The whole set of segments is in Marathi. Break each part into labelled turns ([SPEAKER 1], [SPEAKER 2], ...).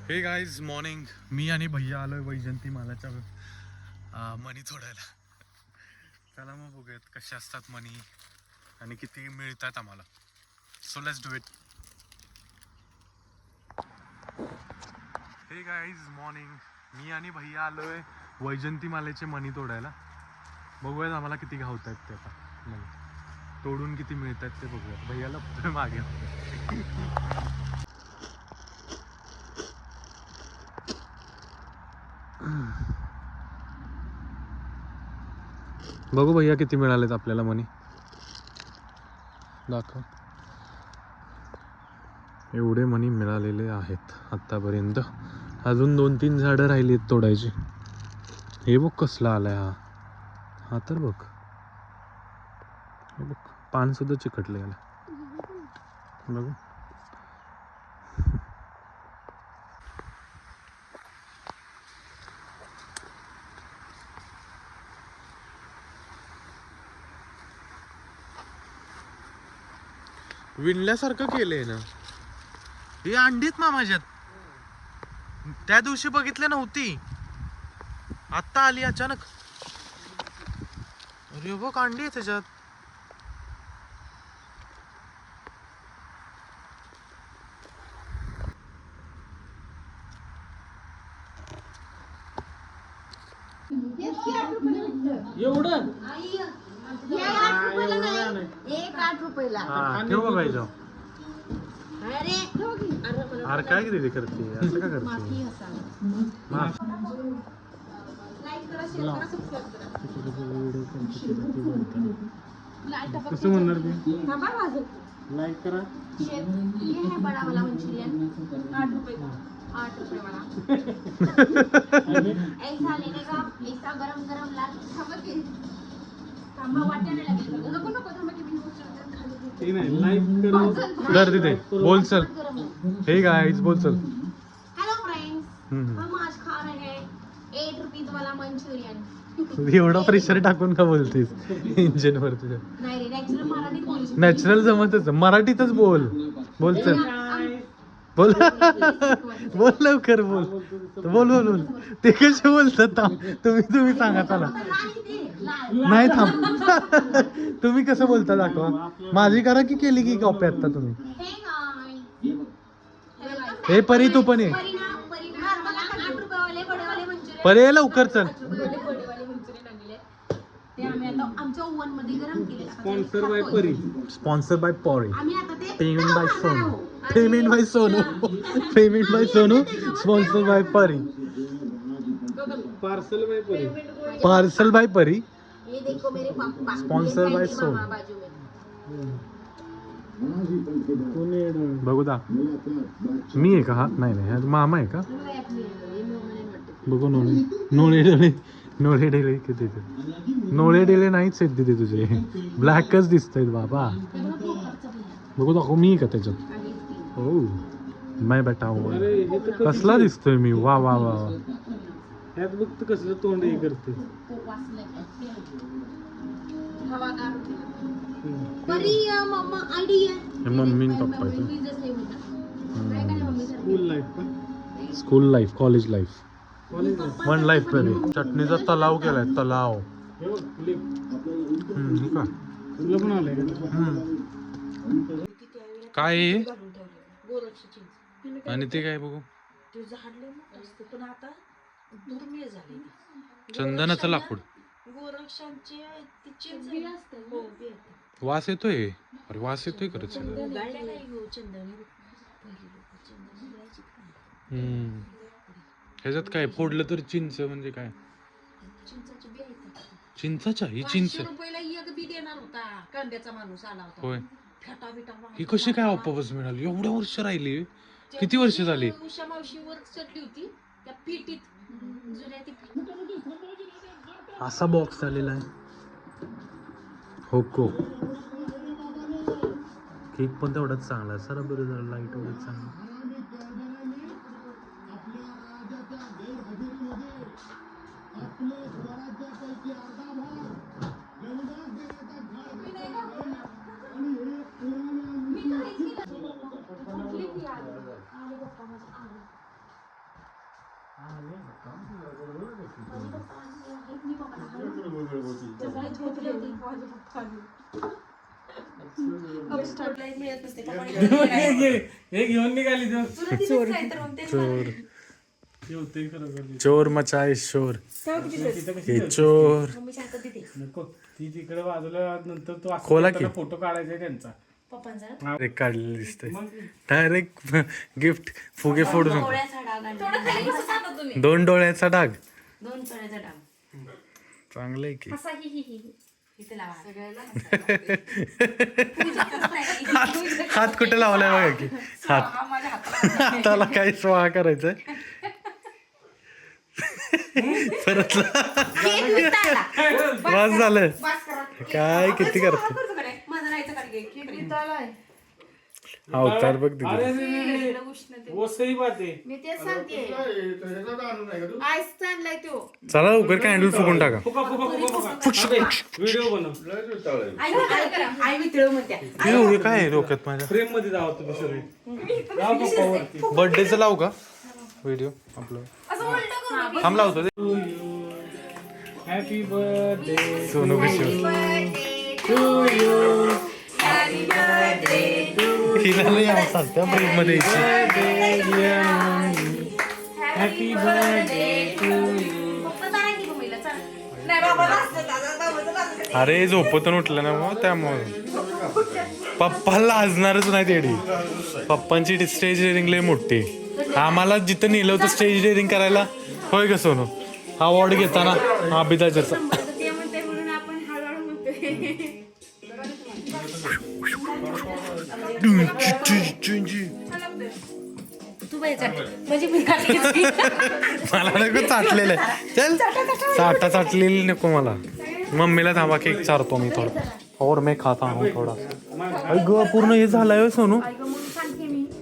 [SPEAKER 1] हे गाईज मॉर्निंग. मी आणि भैया आलोय वैजंती मालाच्या मनी तोडायला. चला मग बघूयात कसे असतात मनी आणि किती मिळतात आम्हाला. So let's do it. हे गाईज मॉर्निंग. मी आणि भैया आलोय वैजंती मालेचे मनी तोडायला. बघूयात आम्हाला किती घावत आहेत ते. आता मनी तोडून किती मिळतात ते बघूयात. भैयाला मागे बघू भैया किती मिळालेत आपल्याला मनी. दाखव. एवढे मनी मिळालेले आहेत आतापर्यंत. अजून 2-3 झाडं राहिली आहेत तोडायची. हे बघ कसला आलाय हा. हा तर बघ. हे बघ पान सुद्धा चिकटले याला. बघू. विणल्यासारखं केलंय ना. ही अंडीत मामाच्यात त्या दिवशी बघितले नव्हती, आत्ता आली अचानक. अरे बघ अंडी आहे त्याच्यात.
[SPEAKER 2] एवढं
[SPEAKER 3] हे 8 रुपयाला नाही, एक 8 रुपयाला.
[SPEAKER 1] ठेव बघायचं.
[SPEAKER 3] अरे
[SPEAKER 1] अरे काय किती करते असं का करते.
[SPEAKER 2] कसं म्हणणार ते. लाईक करा.
[SPEAKER 3] बडावाला मंचुरियन 8 रुपये. 8 रुपये वाला. ऐसा लेने का, ऐसा गरम गरम लाल खबर के थांबा वाटायला लागेल. नको नको थांबा की मी
[SPEAKER 2] ते नाही लाईक करा.
[SPEAKER 1] कर तिथे बोल चल. हे गाईज बोल चल.
[SPEAKER 3] हेलो फ्रेंड्स, हम आज खा रहे हैं 8 रुपीज वाला मंचुरियन.
[SPEAKER 1] एवढा प्रेशर टाकून का बोलतेस इंजिन वर तुझ्या.
[SPEAKER 3] नाही रे, नॅचरल मराठीत बोलू शकतो.
[SPEAKER 1] नॅचरल जमतच, मराठीतच बोल. बोल चल. बोल बोल लवकर बोल. बोल बोल बोल. ते कसे बोलतात तुम्ही सांगा चला. नाही थांब. तुम्ही कसं बोलता दाखवा. माझी करा की केली की कॉपी आता तुम्ही. हे परी तू पण ये. परी ये लवकर चल.
[SPEAKER 2] Sponsor by Pari.
[SPEAKER 1] Sponsor by Pari. Payment by Sonu. Payment by Sonu. Payment by Sonu. Sponsor by Pari.
[SPEAKER 2] Parcel by Pari.
[SPEAKER 1] Parcel by Pari.
[SPEAKER 3] ये देखो मेरे पापा.
[SPEAKER 1] Sponsor by Sonu. बघू दा. मी आहे का हा. नाही नाही मामा आहे का. बघू नोळे नोळे डोळे. नोळे डेले किती. नोळे डेले नाहीच आहेत तिथे तुझे. ब्लॅकच दिसतायत बाबा. बघू दाखव मी का त्याच्यात. ओ माय बेटा. कसला दिसतोय मी. वा वा वा वा.
[SPEAKER 2] ह्यात बघ कसलं तोंड हे करते.
[SPEAKER 1] Mummy papa.
[SPEAKER 2] स्कूल लाईफ का.
[SPEAKER 1] School life, college life,
[SPEAKER 2] college
[SPEAKER 1] one life baby. चटणीचा तलाव केलाय तलाव.
[SPEAKER 2] हे बघ क्लिप.
[SPEAKER 1] हे का.
[SPEAKER 2] तुला पण आलंय का.
[SPEAKER 1] काय आहे? आणि ते काय बघू.
[SPEAKER 4] पण आता दुर्मिळ झाले.
[SPEAKER 1] चंदनाचं लाकूड.
[SPEAKER 4] गोरक्षांचे
[SPEAKER 1] वास येतोय. अरे वास येतोय खरंच.
[SPEAKER 4] चंदन.
[SPEAKER 1] ह्याच्यात काय फोडलं तर चिंच म्हणजे काय.
[SPEAKER 4] चिंचाची बी आहेत.
[SPEAKER 1] चिंचाच्या ही चिंच.
[SPEAKER 4] 500 रुपयाला एक बी देणार होता. कांद्याचा माणूस आला होता.
[SPEAKER 1] होय.
[SPEAKER 4] फेटा बिटा
[SPEAKER 1] ही कशी काय वापस मिळाली. एवढ्या वर्ष राहिली. किती वर्ष झाली.
[SPEAKER 4] उषा मावशीवर चढली होती त्या पिटीत. जुन्या ती
[SPEAKER 1] असा बॉक्स आलेला आहे. होको केक पण तेवढाच चांगला आहे. सर बरं झालं लाईट एवढंच चांगलं.
[SPEAKER 2] हे घेऊन निघाली तो
[SPEAKER 1] चोर
[SPEAKER 2] जेवतोय खरं
[SPEAKER 1] चोर मचाए शोर
[SPEAKER 2] तिथं कशी
[SPEAKER 1] हे चोर
[SPEAKER 2] नको ती तिकडे बाजूला नंतर तो असं
[SPEAKER 1] खोला की.
[SPEAKER 2] त्याला फोटो काढायचा आहे त्यांचा
[SPEAKER 1] डायरेक्ट काढलेलं दिसतंय डायरेक्ट गिफ्ट फुगे फोडून
[SPEAKER 4] डोळ्याचा डाग आणि
[SPEAKER 3] थोडं खाली बसा सांगा तुम्ही.
[SPEAKER 1] 2 डोळ्याचा डाग
[SPEAKER 4] 2 तळ्याचा डाग
[SPEAKER 1] चांगलंय की
[SPEAKER 3] असा ही
[SPEAKER 4] इथे लावा सगळ्याला
[SPEAKER 1] हात कुठे लावलाय बघा की हात
[SPEAKER 4] हा माझ्या हाताला
[SPEAKER 1] हाताला काय स्वाहा करायचंय परत बस झालं काय किती करते
[SPEAKER 4] माझं राहायचं काढ
[SPEAKER 1] अवतार बघ तिथे
[SPEAKER 4] उष्णते
[SPEAKER 2] वो सही बात आहे
[SPEAKER 3] मी तेच सांगते आईस आणलाय तो
[SPEAKER 1] चला लवकर कॅन्डल फुकून टाका
[SPEAKER 2] फुका व्हिडिओ बनव
[SPEAKER 4] आई मी तिळ म्हणते
[SPEAKER 1] हे काय आहे डोक्यात माझ्या
[SPEAKER 2] फ्रेम मध्ये जावा तुम्ही सगळे जावा पप्पावरती
[SPEAKER 1] बर्थडेचं लावू का व्हिडिओ आपलं
[SPEAKER 3] असं उलट करू
[SPEAKER 1] थांब लावतो ते.
[SPEAKER 2] हॅपी बर्थडे
[SPEAKER 1] सोनू कशी हिला लई आवडतात त्या ब्रेक मध्ये यायची.
[SPEAKER 2] हॅपी बर्थडे टू यू
[SPEAKER 3] पप्पा जाणार की मम्मीला चल
[SPEAKER 4] नाही बाबा लाजलं.
[SPEAKER 1] अरे झोपतून उठलं ना मग त्यामुळे पप्पा लाजणारच नाही तेडी पप्पांची स्टेज डेअरिंग लई मोठी आम्हाला जिथं नेलं होतं स्टेज डेअरिंग करायला होय का सोनू अवॉर्ड घेताना अभिदाचरचा
[SPEAKER 3] ते म्हणते म्हणून आपण हळूहळू म्हणतोय
[SPEAKER 4] तू बाई चट म्हणजे मी खाली घेतली.
[SPEAKER 1] मला नको चाटलेलं आहे चल चाटलेली नको मला मम्मीला थांबा केक चारतो मी थोडा और मैं खाता हूँ थोडा ग पूर्ण हे झालंय होय सोनू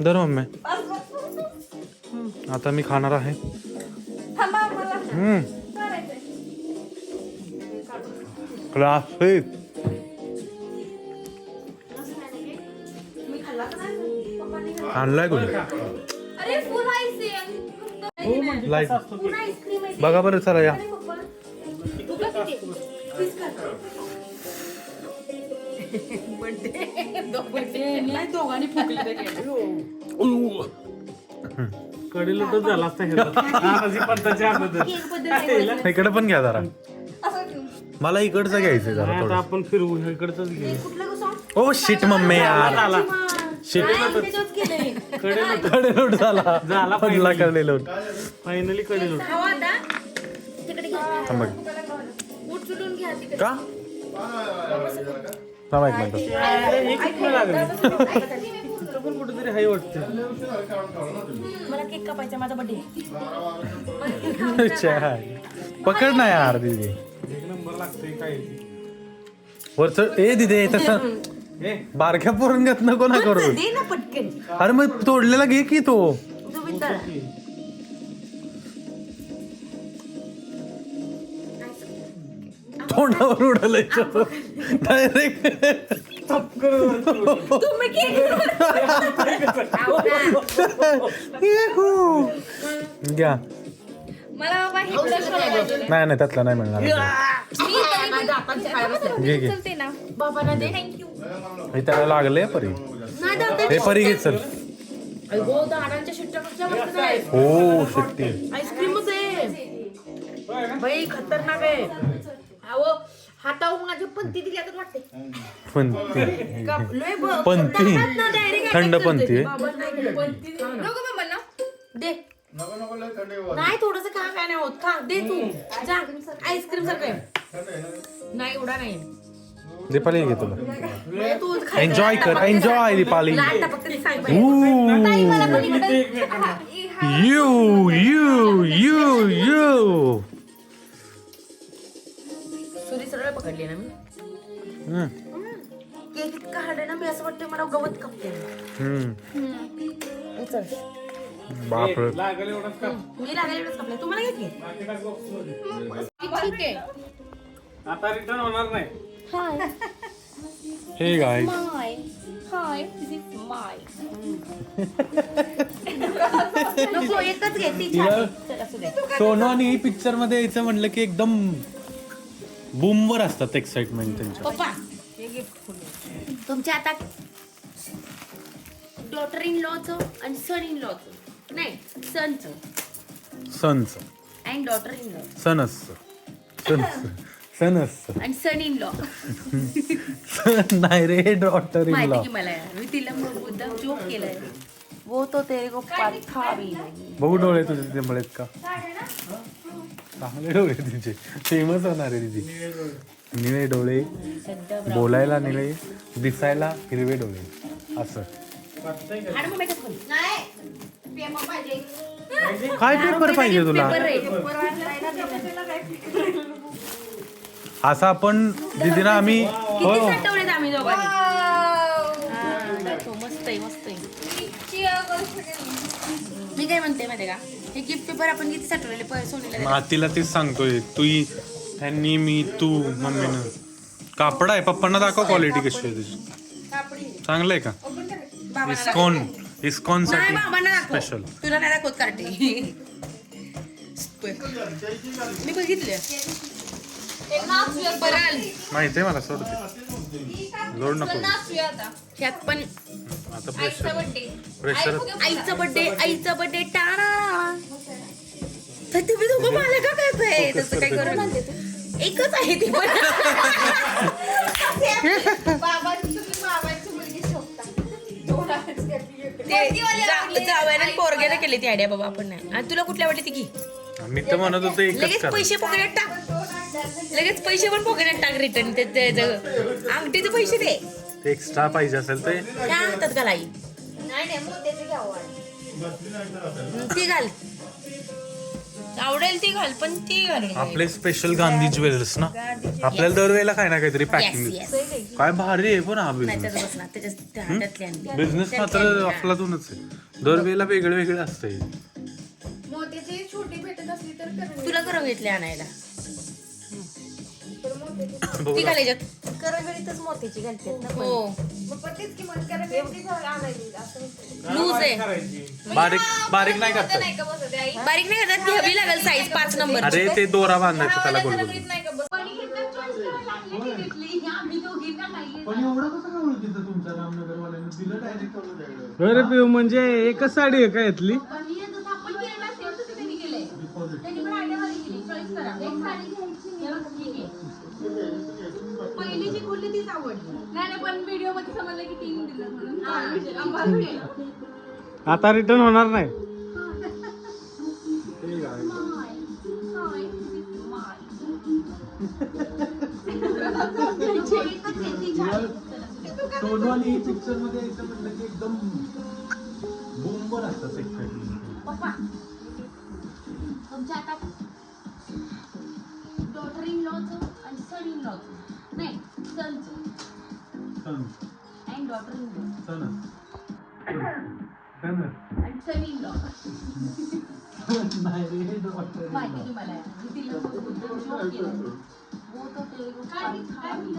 [SPEAKER 1] दर मम्मी आता मी खाणार आहे क्लासिक आणलाय कुठे
[SPEAKER 3] अरे फुल आईस आहे
[SPEAKER 1] लाईट
[SPEAKER 3] फुल आईस्क्रीम आहे
[SPEAKER 1] बघा बरं चला या
[SPEAKER 3] पप्पा तुला किती पीस कर
[SPEAKER 4] नाही दोघांनी फुकली ते
[SPEAKER 2] कडेला तर झाला असता पद्धतीच्या अगोदर
[SPEAKER 3] केक बद्दल
[SPEAKER 1] इकडे पण घ्या जरा मला इकडचं घ्यायचंय जरा
[SPEAKER 2] आता
[SPEAKER 1] थोडं
[SPEAKER 2] आपण फिरवू इकडचंच घेऊ
[SPEAKER 3] कुठलं कसं
[SPEAKER 1] ओ शिट मम्मी यार
[SPEAKER 2] झाला
[SPEAKER 1] शिट
[SPEAKER 3] त्याच्यात केलंय
[SPEAKER 1] कडे लोट झाला
[SPEAKER 2] झाला
[SPEAKER 1] पडला कडे लोट
[SPEAKER 2] फायनली कडेलो
[SPEAKER 3] हवा आता तिकडे घ्या
[SPEAKER 1] थांब बघ.
[SPEAKER 3] उठ सुटून घ्या तिकडे
[SPEAKER 1] का थांब एक मिनिट
[SPEAKER 2] हे कुठलं लागलं इथं पण कुठेतरी हाय वाटतं
[SPEAKER 4] मला केक कापायचा माझा बर्थडे
[SPEAKER 1] पकड ना यार दीदी
[SPEAKER 2] एक नंबर लागतोय काय
[SPEAKER 1] वरच ए दिदे तसं
[SPEAKER 2] हे
[SPEAKER 1] बारक्या पोरून घेत नको ना करू
[SPEAKER 4] दे ना पटकन
[SPEAKER 1] अरे मग तोडलेला घे की तो
[SPEAKER 4] तुम्ही तर
[SPEAKER 1] तोंडावर उडलंय डायरेक्ट
[SPEAKER 4] तुम्ही केक
[SPEAKER 1] घ्या
[SPEAKER 3] मला बाबा हे प्लस
[SPEAKER 1] नाही नाही त्यातला नाही मिळणार घे घे
[SPEAKER 3] चलते ना
[SPEAKER 4] बाबांना दे
[SPEAKER 3] थँक्यू
[SPEAKER 1] हे त्याला लागले परी
[SPEAKER 4] नाही जाते
[SPEAKER 1] हे परी घे चल
[SPEAKER 4] अगो दाडांच्या शिट्ट्यापेक्षा मस्त आहे
[SPEAKER 1] हो सुट्टी
[SPEAKER 4] आईस्क्रीमच आहे बाई खतरनाक आहे अहो हातावर माझी पंती दिली आता वाटते
[SPEAKER 1] पंती
[SPEAKER 4] लय
[SPEAKER 1] पंती थंड पंती
[SPEAKER 3] नको मला
[SPEAKER 4] दे नाही थोडस खा काय नाही होत खा दे तू जा आईस्क्रीम सारखं आहे. नाही एवढा नाही
[SPEAKER 1] दीपाली घे तुला
[SPEAKER 4] म्हणजे तू खा.
[SPEAKER 1] एन्जॉय कर एन्जॉय दीपाली
[SPEAKER 4] लाट फक्त ती सांग पाहिजे.
[SPEAKER 3] ताई मला पण इकडे
[SPEAKER 1] यू यू यू यू
[SPEAKER 4] सुरी सरळ पकडली ना मी केक इतका हार्ड आहे ना मी असं वाटतं मला गवत कापते चल
[SPEAKER 1] बापरे
[SPEAKER 2] लागल एवढंच का
[SPEAKER 4] मी लागले एवढंच कापले तुम्हाला घेतली
[SPEAKER 3] ठीक आहे
[SPEAKER 2] आता रिटर्न होणार नाही
[SPEAKER 3] हाय
[SPEAKER 1] hey guys
[SPEAKER 3] my hi this is माय नको एकच घे ती छान आहे. चल, असू दे
[SPEAKER 1] सोनू आणि पिक्चर मध्ये यायचं म्हणलं की एकदम बूमवर असतात एक्साइटमेंट त्यांच्या.
[SPEAKER 4] पप्पा तुमच्या आता डॉटर इन लॉचं आणि सन इन लॉचं नाही सनचं
[SPEAKER 1] सनच
[SPEAKER 4] अँड डॉटर इन लॉ
[SPEAKER 1] सनच
[SPEAKER 4] आणि सन इन लॉ
[SPEAKER 1] नाही रे डॉटर इन लॉ.
[SPEAKER 4] माहिती की मला यार मी तिला मुद्दाम जोक केलाय वो तो तेरे को पथा भी नहीं.
[SPEAKER 1] बघू डोळे तुझे ते मळेत का. चांगले डोळे तिचे फेमस होणार आहे तिचे. निळे डोळे, बोलायला निळे, दिसायला हिरवे डोळे असं.
[SPEAKER 4] आणि मग makeup करू.
[SPEAKER 1] काय पेपर पाहिजे तुला.
[SPEAKER 4] पेपर रे.
[SPEAKER 1] असं आपण दीदीला आम्ही
[SPEAKER 4] किती
[SPEAKER 1] हो
[SPEAKER 4] साठवलेत आम्ही दोघांनी. मस्त आहे मस्त आहे. मी काय म्हणते माहिती का हे गिफ्ट पेपर आपण किती साठवलेले सोनीला दिले.
[SPEAKER 1] तिला तेच सांगतोय तू त्यांनी मी तू मम्मीनं. कापड आहे पप्पांना दाखव क्वालिटी कशी आहे तुझी. चांगलं आहे का. इस्कॉन
[SPEAKER 4] नाही
[SPEAKER 1] साठी
[SPEAKER 4] बाबांना दाखव
[SPEAKER 1] स्पेशल.
[SPEAKER 4] तुला नाही दाखवत कार्टे. मी बघितले बराल
[SPEAKER 1] माहिती आहे मला सोडते जोड नको
[SPEAKER 4] ह्यात पण
[SPEAKER 1] आता प्रेशर
[SPEAKER 4] आईचा बर्थडे टाळा. तर तुम्ही दोघं मला का करताय तसं काय करू. एकच आहे ती पण. जावयाने पोरग्याने केली ती आयडिया बाबा आपण नाही. आणि तुला कुठल्या वाटली ती घी
[SPEAKER 1] मी तर म्हणत होतो एकच
[SPEAKER 4] लगेच
[SPEAKER 1] कर.
[SPEAKER 4] पैसे पकडत टाक. लगेच पैसे पण पकडत टाक रिटर्न अंगठीचे पैसे दे.
[SPEAKER 1] एक्स्ट्रा पाहिजे असेल ते
[SPEAKER 4] त्या आणतात का लाई ती घाल आवडेल ती घाल पण ती घाल.
[SPEAKER 1] आपले स्पेशल गांधी ज्वेलर्स ना आपल्याला दरवेळेला काय ना काहीतरी पॅकिंग काय भारी आहे पण हा बिझनेस. बिझनेस मात्र आपलातूनच आहे. दरवेळेला वेगळं वेगळं असतंय.
[SPEAKER 3] मोत्याची छोटी भेटत असली तर करून
[SPEAKER 4] तुला करून घेतले आणायला
[SPEAKER 1] बघू
[SPEAKER 4] ती
[SPEAKER 1] ना.
[SPEAKER 4] घालायच्यात
[SPEAKER 3] करगडीतच मोत्याची घालतात ना.
[SPEAKER 4] हो
[SPEAKER 3] मग तेच किंमत करगडीची आणायची असं
[SPEAKER 4] लूज आहे
[SPEAKER 1] बारीक बारीक नाही करतात.
[SPEAKER 3] नाही का बसत आहे आई?
[SPEAKER 4] बारीक नाही करतात घ्यावी लागेल साईज 5 नंबर.
[SPEAKER 1] अरे ते दोरा बांधायचं त्याला गोल गोल.
[SPEAKER 3] नाही का बसत?
[SPEAKER 4] पण इथं choice करायला लागली ती घेतली. आम्ही दोघी का नाही.
[SPEAKER 2] अरे पिऊ म्हणजे एकच साडी आहे का यातली.
[SPEAKER 4] पण हे जसं आपण केलेलं असेल तसं त्यांनी केलंय. त्यांनी पण idea भारी केली. Choice करा. एक साडी घ्यायची हे बघ, ठीक आहे. पहिली जी खोलली तीच आवडली.
[SPEAKER 3] नाही पण व्हिडिओ मध्ये समजलं की तीन दिलं म्हणून आंबा
[SPEAKER 2] आता रिटर्न होणार नाही.
[SPEAKER 1] सोनवाली पिक्चर मध्ये म्हटलं की एकदम बूमवर असतात एक्साइटमेंट.
[SPEAKER 4] पप्पा तुमच्या आता डॉटर इन लॉचं आणि सन इन लॉचं नाही सनचं
[SPEAKER 1] सन
[SPEAKER 4] अँड डॉटर इन लॉ
[SPEAKER 1] सन
[SPEAKER 4] आणि सन इन लॉ
[SPEAKER 1] नाही रे डॉक्टर.
[SPEAKER 4] माहिती की मला मी तिला मुद्दाम joke केलं. वो तो तेरे को पथा भी नहीं.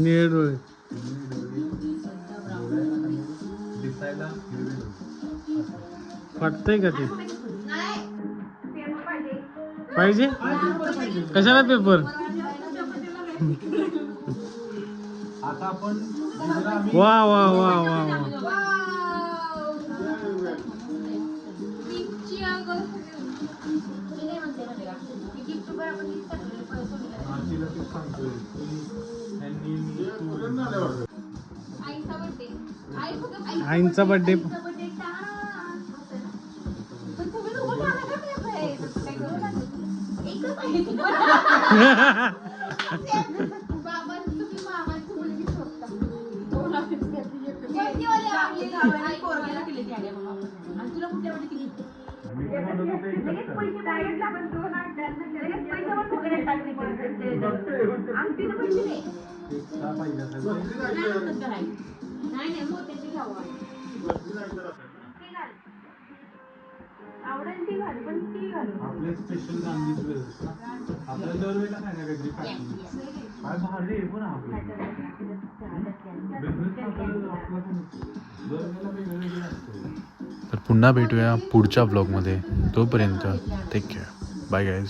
[SPEAKER 2] निळे डोळे.
[SPEAKER 1] दिसायला हिरवे डोळे.
[SPEAKER 2] वाटतंय का ते पाहिजे कशाला पेपर.
[SPEAKER 1] आता आपण दीदीला आम्ही
[SPEAKER 2] वा वा वा वा वा.
[SPEAKER 4] मी नाही म्हणते माहिती का मी गिफ्ट पेपर आपण किती साठवलेले पैसे दिले.
[SPEAKER 1] तिला तेच सांगतोय त्यांनी मी तू
[SPEAKER 3] आईचा बर्थडे आई फक्त
[SPEAKER 2] आईंचा बर्थडे.
[SPEAKER 3] बर्थडे पण तुम्ही दोघं मला का करताय? तसं काय करू नका. एकच आहे ती. बाबांचं तुम्ही मामांची मुलगी शोधता. दोन आहेत त्यातली एक. मोठीवाली आपली
[SPEAKER 4] आई पोरग्याला केली ती idea बाबा आपण. आणि तुला कुठल्या वाटली ती घे.
[SPEAKER 1] मी तर म्हणत होतो एकच
[SPEAKER 3] लगेच
[SPEAKER 1] कर.
[SPEAKER 3] पैसे डायरेक्ट आपण दोन आणतात लगेच पैसे पण फुकट टाकले आमटीनं पैसे दे.
[SPEAKER 1] एक्स्ट्रा पाहिजे असेल तर
[SPEAKER 4] नाही म्हणतात का नाही.
[SPEAKER 3] नाही मोत्याची घ्यावं ती घाल आवडेल ती घाल पण ती घाल
[SPEAKER 1] आपले स्पेशल गांधी ज्वेलर्स ना आपल्याला दरवेळेला काय ना काहीतरी पॅकिंग. काय भारी आहे पण आपलं बिझनेस मात्र आपला पण दरवेळेला वेगळं वेगळं असतं. पुन्हा भेटूया पुढच्या ब्लॉगमध्ये. तोपर्यंत टेक केअर. Bye guys.